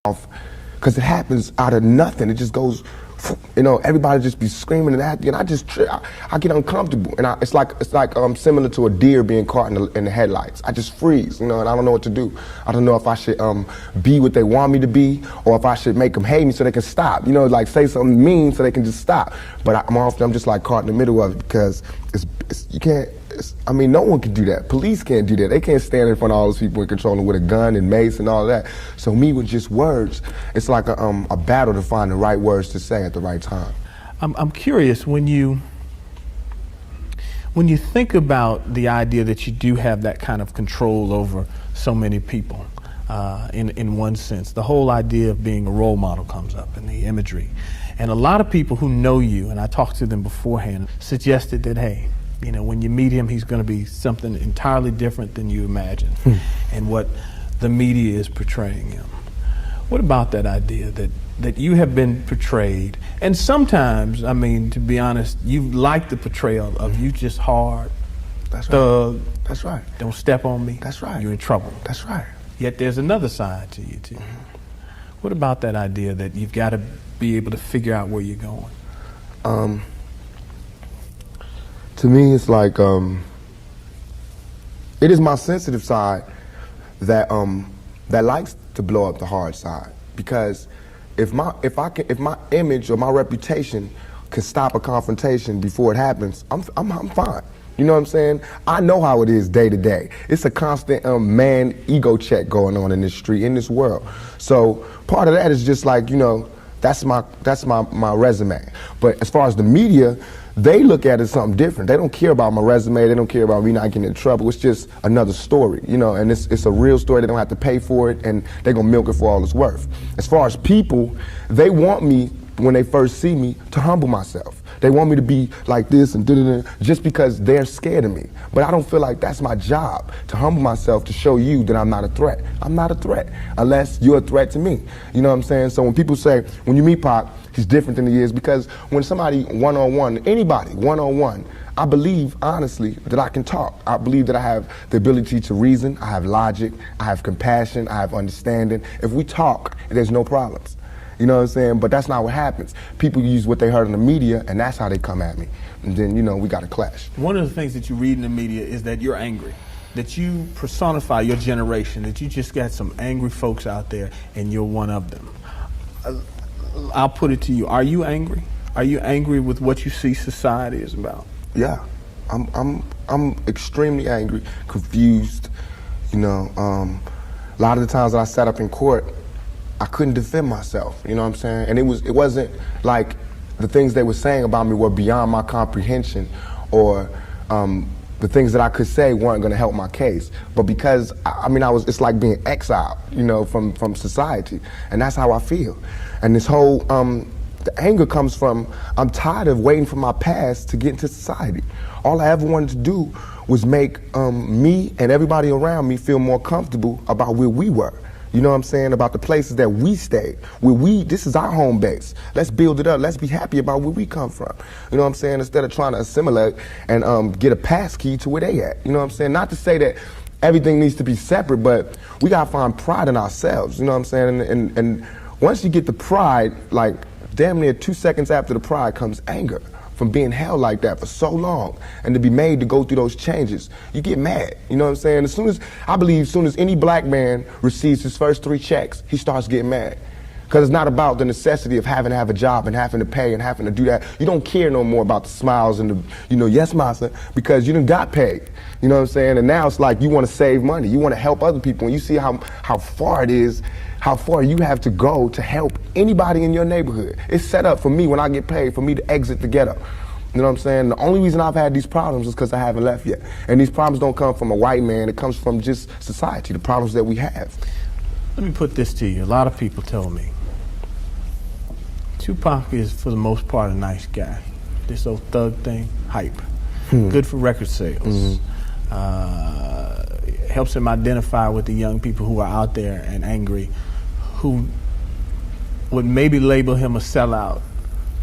off, because it happens out of nothing. It just goes, you know, everybody just be screaming and acting, and I get uncomfortable, and it's like similar to a deer being caught in the headlights. I just freeze, you know, and I don't know what to do. I don't know if I should be what they want me to be, or if I should make them hate me so they can stop, you know, like say something mean so they can just stop. But I'm just like caught in the middle of it, because you can't. I mean, no one can do that. Police can't do that. They can't stand in front of all those people and control them with a gun and mace and all that. So me with just words, it's like a battle to find the right words to say at the right time. I'm curious, when you think about the idea that you do have that kind of control over so many people, in one sense, the whole idea of being a role model comes up in the imagery. And a lot of people who know you, and I talked to them beforehand, suggested that, hey, you know, when you meet him, he's going to be something entirely different than you imagine and what the media is portraying him. What about that idea that you have been portrayed? And sometimes, I mean, to be honest, you like the portrayal of you just hard, That's thug. Right. That's right. Don't step on me. That's right. You're in trouble. That's right. Yet there's another side to you, too. What about that idea that you've got to be able to figure out where you're going? To me, it's like it is my sensitive side that likes to blow up the hard side, because if my image or my reputation can stop a confrontation before it happens, I'm fine. You know what I'm saying? I know how it is day to day. It's a constant man ego check going on in this street, in this world. So part of that is just like, you know, that's my resume. But as far as the media, they look at it as something different. They don't care about my resume. They don't care about me not getting in trouble. It's just another story, you know, and it's a real story. They don't have to pay for it, and they're gonna milk it for all it's worth. As far as people, they want me, when they first see me, to humble myself. They want me to be like this and da-da-da, just because they're scared of me. But I don't feel like that's my job, to humble myself, to show you that I'm not a threat. I'm not a threat, unless you're a threat to me. You know what I'm saying? So when people say, when you meet Pac, he's different than he is, because when somebody one-on-one, anybody one-on-one, I believe, honestly, that I can talk. I believe that I have the ability to reason, I have logic, I have compassion, I have understanding. If we talk, there's no problems. You know what I'm saying? But that's not what happens. People use what they heard in the media, and that's how they come at me. And then, you know, we got to clash. One of the things that you read in the media is that you're angry, that you personify your generation, that you just got some angry folks out there, and you're one of them. I'll put it to you. Are you angry? Are you angry with what you see society is about? Yeah, I'm extremely angry, confused. You know, a lot of the times that I sat up in court, I couldn't defend myself. You know what I'm saying? And it wasn't like the things they were saying about me were beyond my comprehension, or the things that I could say weren't going to help my case. But because it's like being exiled, you know, from society, and that's how I feel. And this whole the anger comes from, I'm tired of waiting for my past to get into society. All I ever wanted to do was make me and everybody around me feel more comfortable about where we were. You know what I'm saying? About the places that we stayed. This is our home base. Let's build it up. Let's be happy about where we come from. You know what I'm saying? Instead of trying to assimilate and get a pass key to where they at. You know what I'm saying? Not to say that everything needs to be separate, but we gotta find pride in ourselves. You know what I'm saying? And once you get the pride, like damn near 2 seconds after the pride comes anger. From being held like that for so long, and to be made to go through those changes, you get mad. You know what I'm saying? As soon as any black man receives his first 3 checks, he starts getting mad. Because it's not about the necessity of having to have a job and having to pay and having to do that. You don't care no more about the smiles and the, yes, massa, because you done got paid. You know what I'm saying? And now it's like you want to save money. You want to help other people. And you see how far it is, how far you have to go to help anybody in your neighborhood. It's set up for me when I get paid for me to exit the ghetto. You know what I'm saying? The only reason I've had these problems is because I haven't left yet. And these problems don't come from a white man. It comes from just society, the problems that we have. Let me put this to you. A lot of people tell me Tupac is, for the most part, a nice guy. This old thug thing, hype. Good for record sales. Helps him identify with the young people who are out there and angry, who would maybe label him a sellout,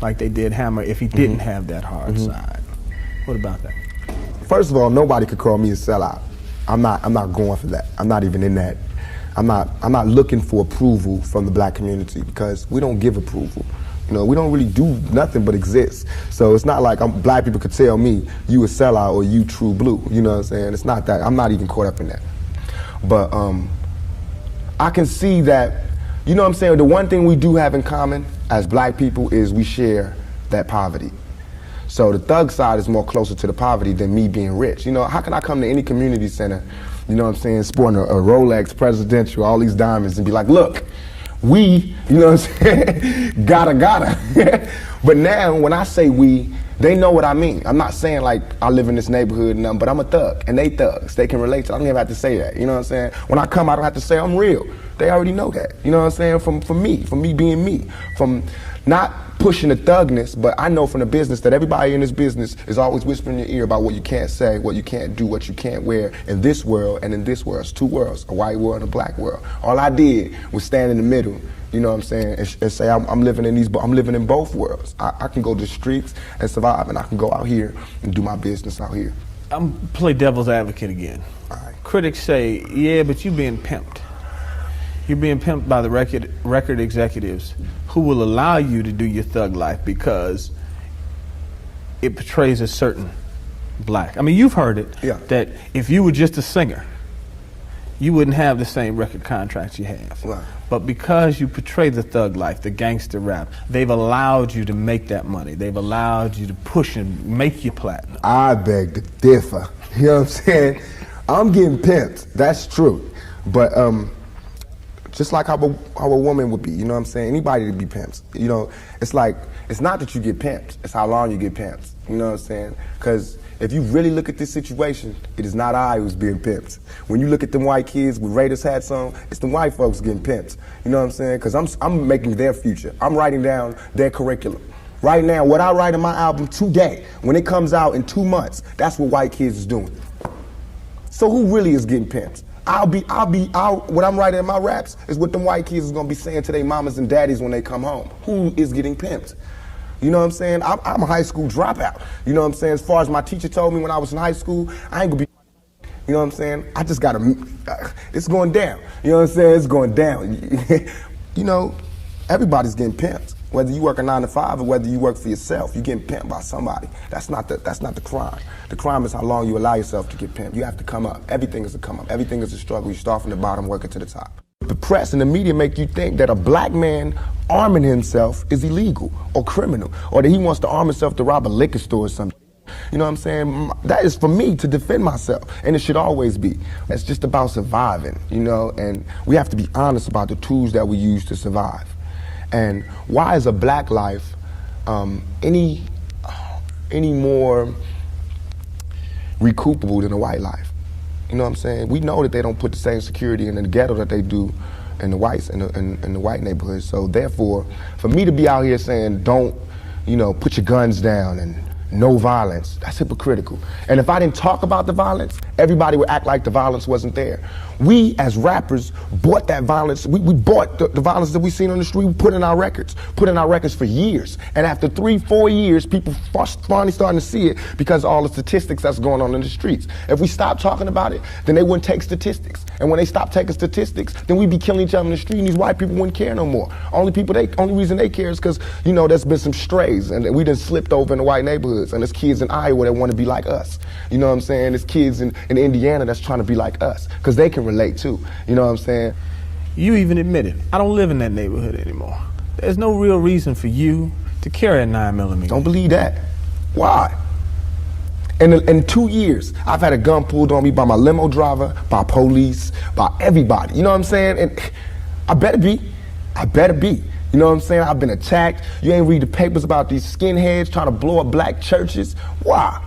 like they did Hammer, if he didn't have that hard side. What about that? First of all, nobody could call me a sellout. I'm not going for that. I'm not even in that I'm not looking for approval from the black community because we don't give approval. You know, we don't really do nothing but exist. So it's not like black people could tell me you a sellout or you true blue. You know what I'm saying? It's not that. I'm not even caught up in that. But I can see that, you know what I'm saying, the one thing we do have in common as black people is we share that poverty. So the thug side is more closer to the poverty than me being rich. You know, how can I come to any community center, you know what I'm saying, sporting a Rolex Presidential, all these diamonds, and be like, look, we, you know what I'm saying, gotta. But now when I say we, they know what I mean. I'm not saying like I live in this neighborhood and nothing, but I'm a thug and they thugs. They can relate to it. I don't even have to say that. You know what I'm saying? When I come, I don't have to say I'm real. They already know that. You know what I'm saying? From me being me, from not pushing the thugness, but I know from the business that everybody in this business is always whispering in your ear about what you can't say, what you can't do, what you can't wear in this world and in this world. It's two worlds, a white world and a black world. All I did was stand in the middle, you know what I'm saying, and say I'm living in both worlds. I can go to the streets and survive, and I can go out here and do my business out here. I'm play devil's advocate again. All right. Critics say, yeah, but you're being pimped. You're being pimped by the record executives who will allow you to do your thug life because it portrays a certain black. I mean, you've heard it, yeah, that if you were just a singer, you wouldn't have the same record contracts you have. Right. But because you portray the thug life, the gangster rap, they've allowed you to make that money. They've allowed you to push and make your platinum. I beg to differ. You know what I'm saying? I'm getting pimped. That's true. But just like how a woman would be, you know what I'm saying? Anybody to be pimped. You know, it's like, it's not that you get pimped, it's how long you get pimped. You know what I'm saying? Because if you really look at this situation, it is not I who's being pimped. When you look at them white kids with Raiders hats on, it's the white folks getting pimped. You know what I'm saying? Because I'm making their future. I'm writing down their curriculum. Right now, what I write in my album today, when it comes out in 2 months, that's what white kids is doing. So who really is getting pimped? What I'm writing in my raps is what them white kids is gonna be saying to their mamas and daddies when they come home. Who is getting pimped? You know what I'm saying? I'm a high school dropout. You know what I'm saying? As far as my teacher told me when I was in high school, I ain't gonna be, you know what I'm saying? I just gotta, it's going down. You know what I'm saying? It's going down. You know, everybody's getting pimped. Whether you work a 9 to 5 or whether you work for yourself, you're getting pimped by somebody. That's not the crime. The crime is how long you allow yourself to get pimped. You have to come up. Everything is a come up. Everything is a struggle. You start from the bottom, working to the top. The press and the media make you think that a black man arming himself is illegal or criminal, or that he wants to arm himself to rob a liquor store or something. You know what I'm saying? That is for me to defend myself, and it should always be. It's just about surviving, you know, and we have to be honest about the tools that we use to survive. And why is a black life any more recoupable than a white life? You know what I'm saying? We know that they don't put the same security in the ghetto that they do in the whites in the white neighborhoods. So therefore, for me to be out here saying don't, you know, put your guns down and no violence, that's hypocritical. And if I didn't talk about the violence, everybody would act like the violence wasn't there. We, as rappers, bought that violence. We bought the violence that we seen on the street. We put in our records for years. And after 3-4 years, people finally starting to see it because of all the statistics that's going on in the streets. If we stop talking about it, then they wouldn't take statistics. And when they stop taking statistics, then we'd be killing each other in the street, and these white people wouldn't care no more. Only reason they care is because, you know, there's been some strays, and we done slipped over in the white neighborhoods. And there's kids in Iowa that want to be like us. You know what I'm saying? There's kids in Indiana that's trying to be like us, because they can relate too. You know what I'm saying? You even admitted, I don't live in that neighborhood anymore. There's no real reason for you to carry a 9mm. Don't believe that. Why? In 2 years, I've had a gun pulled on me by my limo driver, by police, by everybody. You know what I'm saying? And I better be. You know what I'm saying? I've been attacked. You ain't read the papers about these skinheads trying to blow up black churches. Why?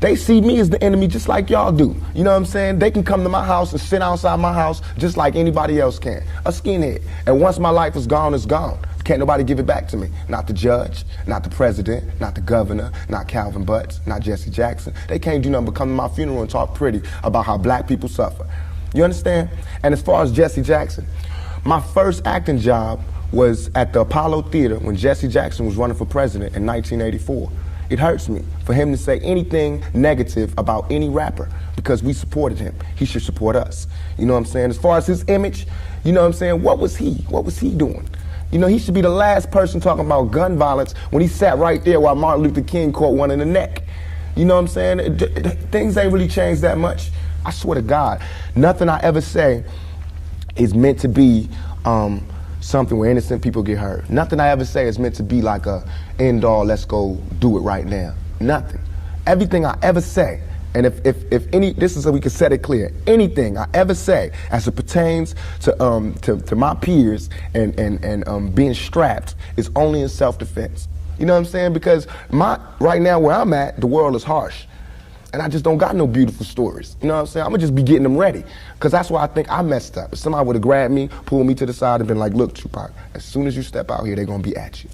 They see me as the enemy just like y'all do. You know what I'm saying? They can come to my house and sit outside my house just like anybody else can. A skinhead. And once my life is gone, it's gone. Can't nobody give it back to me. Not the judge, not the president, not the governor, not Calvin Butts, not Jesse Jackson. They can't do nothing but come to my funeral and talk pretty about how black people suffer. You understand? And as far as Jesse Jackson, my first acting job was at the Apollo Theater when Jesse Jackson was running for president in 1984. It hurts me for him to say anything negative about any rapper because we supported him. He should support us. You know what I'm saying? As far as his image, you know what I'm saying? What was he doing? You know, he should be the last person talking about gun violence when he sat right there while Martin Luther King caught one in the neck. You know what I'm saying? Things ain't really changed that much. I swear to God, nothing I ever say is meant to be something where innocent people get hurt. Nothing I ever say is meant to be like a end all, let's go do it right now. Nothing. Everything I ever say, and if any, this is so we can set it clear, anything I ever say as it pertains to my peers and being strapped is only in self-defense. You know what I'm saying? Because right now where I'm at, the world is harsh. And I just don't got no beautiful stories. You know what I'm saying? I'm gonna just be getting them ready. Because that's why I think I messed up. If somebody would have grabbed me, pulled me to the side and been like, look, Tupac, as soon as you step out here, they're gonna be at you.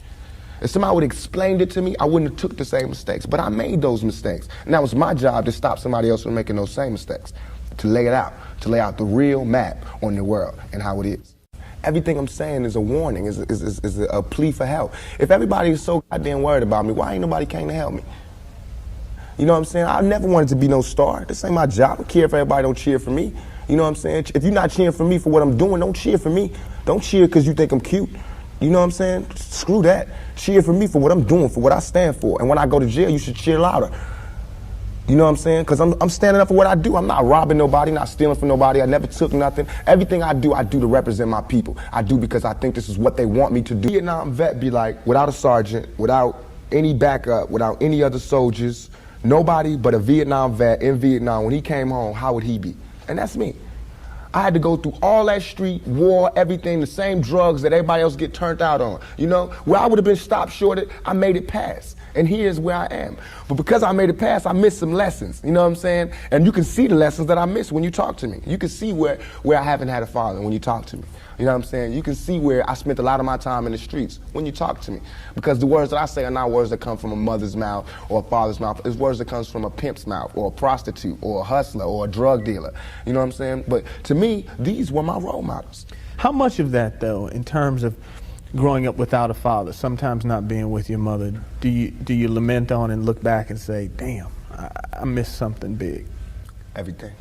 If somebody would have explained it to me, I wouldn't have took the same mistakes. But I made those mistakes. And that was my job to stop somebody else from making those same mistakes. To lay it out. To lay out the real map on the world and how it is. Everything I'm saying is a warning, is a plea for help. If everybody is so goddamn worried about me, why ain't nobody came to help me? You know what I'm saying? I never wanted to be no star. This ain't my job. I don't care if everybody don't cheer for me. You know what I'm saying? If you're not cheering for me for what I'm doing, don't cheer for me. Don't cheer because you think I'm cute. You know what I'm saying? Screw that. Cheer for me for what I'm doing, for what I stand for. And when I go to jail, you should cheer louder. You know what I'm saying? Because I'm standing up for what I do. I'm not robbing nobody, not stealing from nobody. I never took nothing. Everything I do to represent my people. I do because I think this is what they want me to do. Vietnam vet be like, without a sergeant, without any backup, without any other soldiers, nobody but a Vietnam vet in Vietnam, when he came home, how would he be? And that's me. I had to go through all that street, war, everything, the same drugs that everybody else get turned out on. You know, where I would have been stopped short, I made it past. And here's where I am. But because I made it past, I missed some lessons. You know what I'm saying? And you can see the lessons that I missed when you talk to me. You can see where I haven't had a father when you talk to me. You know what I'm saying? You can see where I spent a lot of my time in the streets when you talk to me. Because the words that I say are not words that come from a mother's mouth or a father's mouth. It's words that comes from a pimp's mouth or a prostitute or a hustler or a drug dealer. You know what I'm saying? But to me, these were my role models. How much of that, though, in terms of growing up without a father, sometimes not being with your mother, do you lament on and look back and say, damn, I missed something big? Everything.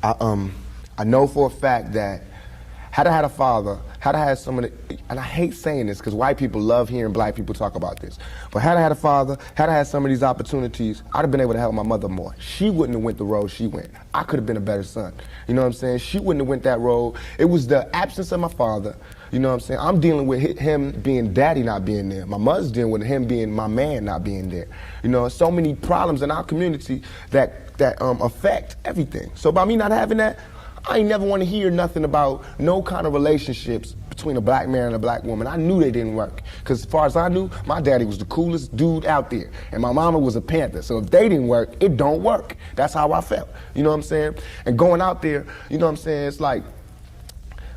I know for a fact that had I had a father, had I had someone, and I hate saying this because white people love hearing black people talk about this, but had I had a father, had I had some of these opportunities, I'd have been able to help my mother more. She wouldn't have went the road she went. I could have been a better son. You know what I'm saying? She wouldn't have went that road. It was the absence of my father. You know what I'm saying? I'm dealing with him being daddy not being there. My mother's dealing with him being my man not being there. You know, so many problems in our community that affect everything. So by me not having that, I ain't never want to hear nothing about no kind of relationships between a black man and a black woman. I knew they didn't work. Because as far as I knew, my daddy was the coolest dude out there. And my mama was a Panther. So if they didn't work, it don't work. That's how I felt. You know what I'm saying? And going out there, you know what I'm saying? It's like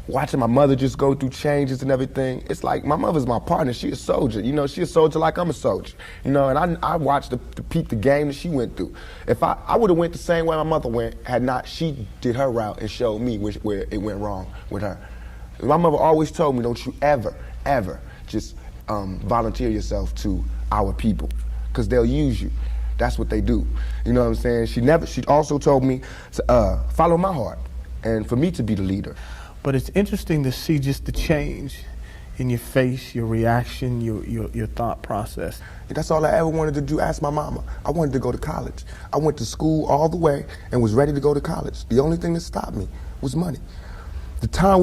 watching my mother just go through changes and everything. It's like my mother's my partner. She a soldier. You know, she a soldier like I'm a soldier. You know, and I watched the peep the game that she went through. If I would have went the same way my mother went, had not she did her route and showed me where it went wrong with her. My mother always told me, don't you ever, ever just volunteer yourself to our people, because they'll use you. That's what they do. You know what I'm saying? She also told me to follow my heart and for me to be the leader. But it's interesting to see just the change in your face, your reaction, your thought process. That's all I ever wanted to do. Ask my mama. I wanted to go to college. I went to school all the way and was ready to go to college. The only thing that stopped me was money. The time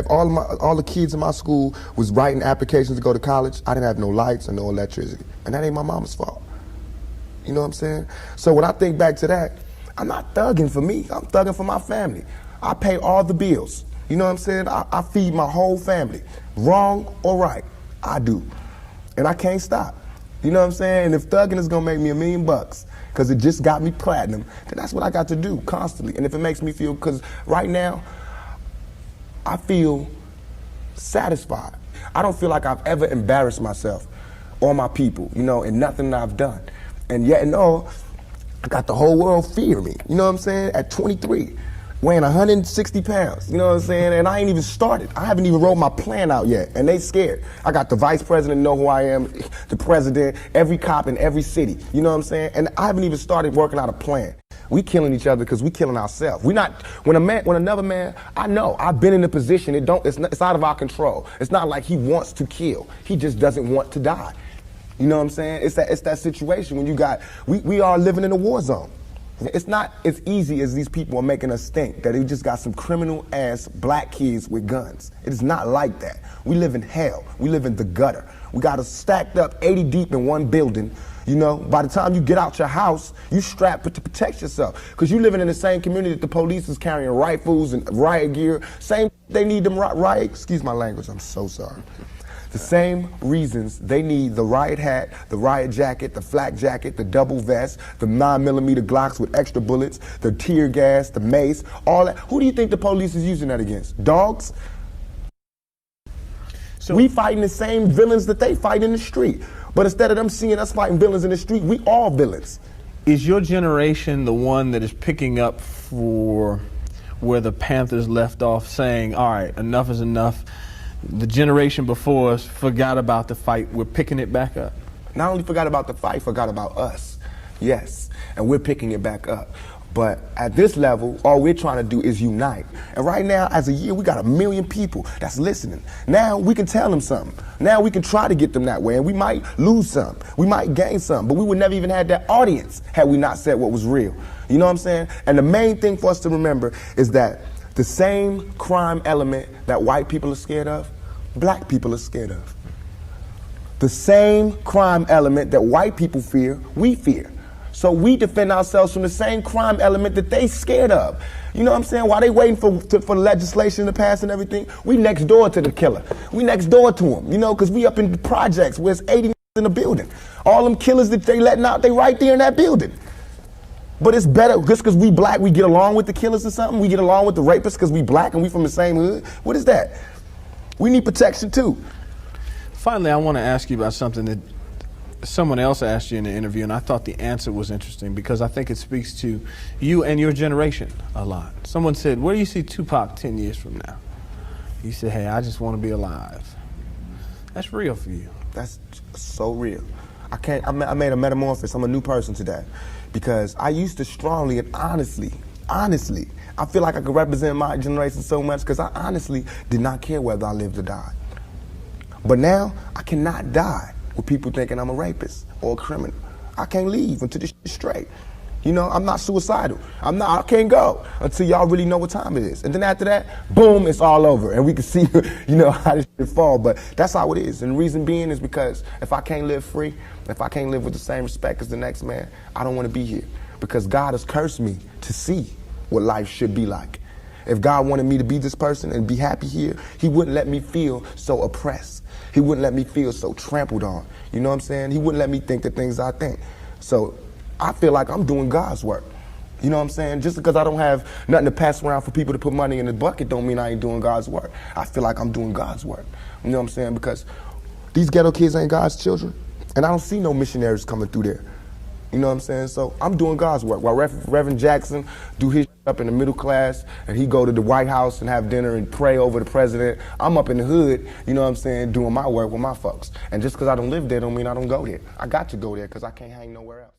all the kids in my school was writing applications to go to college, I didn't have no lights and no electricity. And that ain't my mama's fault. You know what I'm saying? So when I think back to that, I'm not thugging for me. I'm thugging for my family. I pay all the bills. You know what I'm saying? I feed my whole family. Wrong or right, I do. And I can't stop. You know what I'm saying? And if thugging is gonna make me $1 million, because it just got me platinum, then that's what I got to do constantly. And if it makes me feel, because right now, I feel satisfied. I don't feel like I've ever embarrassed myself or my people, you know, in nothing that I've done. And yet and all, I got the whole world fear me. You know what I'm saying? At 23. weighing 160 pounds, you know what I'm saying? And I ain't even started. I haven't even rolled my plan out yet, and they scared. I got the vice president know who I am, the president, every cop in every city, you know what I'm saying? And I haven't even started working out a plan. We killing each other because we killing ourselves. We not, when another man, I know, I've been in a position, it's out of our control. It's not like he wants to kill. He just doesn't want to die. You know what I'm saying? It's that situation when you got, we are living in a war zone. It's not as easy as these people are making us think, that they just got some criminal ass black kids with guns. It is not like that. We live in hell. We live in the gutter. We got us stacked up 80 deep in one building. You know, by the time you get out your house, you strapped to protect yourself. Because you living in the same community that the police is carrying rifles and riot gear. Same, they need them riot, excuse my language, I'm so sorry. The same reasons they need the riot hat, the riot jacket, the flak jacket, the double vest, the 9mm Glocks with extra bullets, the tear gas, the mace, all that. Who do you think the police is using that against? Dogs? So we fighting the same villains that they fight in the street. But instead of them seeing us fighting villains in the street, we all villains. Is your generation the one that is picking up for where the Panthers left off, saying, all right, enough is enough? The generation before us forgot about the fight. We're picking it back up. Not only forgot about the fight, forgot about us. Yes, and we're picking it back up. But at this level, all we're trying to do is unite. And right now, as a year, we got 1 million people that's listening. Now we can tell them something. Now we can try to get them that way, and we might lose some. We might gain some, but we would never even have that audience had we not said what was real. You know what I'm saying? And the main thing for us to remember is that the same crime element that white people are scared of, black people are scared of. The same crime element that white people fear, we fear. So we defend ourselves from the same crime element that they scared of. You know what I'm saying? While they waiting for legislation to pass and everything, we next door to the killer. We next door to him, you know, because we up in the projects where it's 80 in the building. All them killers that they letting out, they right there in that building. But it's better, just because we black, we get along with the killers or something? We get along with the rapists because we black and we from the same hood? What is that? We need protection too. Finally, I want to ask you about something that someone else asked you in the interview, and I thought the answer was interesting because I think it speaks to you and your generation a lot. Someone said, where do you see Tupac 10 years from now? You said, hey, I just want to be alive. That's real for you. That's so real. I made a metamorphosis. I'm a new person today. Because I used to strongly and honestly, I feel like I could represent my generation so much because I honestly did not care whether I lived or died. But now, I cannot die with people thinking I'm a rapist or a criminal. I can't leave until this is straight. You know, I'm not suicidal. I can't go until y'all really know what time it is. And then after that, boom, it's all over. And we can see, you know, how this shit fall. But that's how it is. And the reason being is because if I can't live free, if I can't live with the same respect as the next man, I don't want to be here. Because God has cursed me to see what life should be like. If God wanted me to be this person and be happy here, he wouldn't let me feel so oppressed. He wouldn't let me feel so trampled on. You know what I'm saying? He wouldn't let me think the things I think. So I feel like I'm doing God's work. You know what I'm saying? Just because I don't have nothing to pass around for people to put money in the bucket don't mean I ain't doing God's work. I feel like I'm doing God's work. You know what I'm saying? Because these ghetto kids ain't God's children. And I don't see no missionaries coming through there. You know what I'm saying? So I'm doing God's work. While Reverend Jackson do his up in the middle class and he go to the White House and have dinner and pray over the president, I'm up in the hood, you know what I'm saying, doing my work with my folks. And just because I don't live there don't mean I don't go there. I got to go there because I can't hang nowhere else.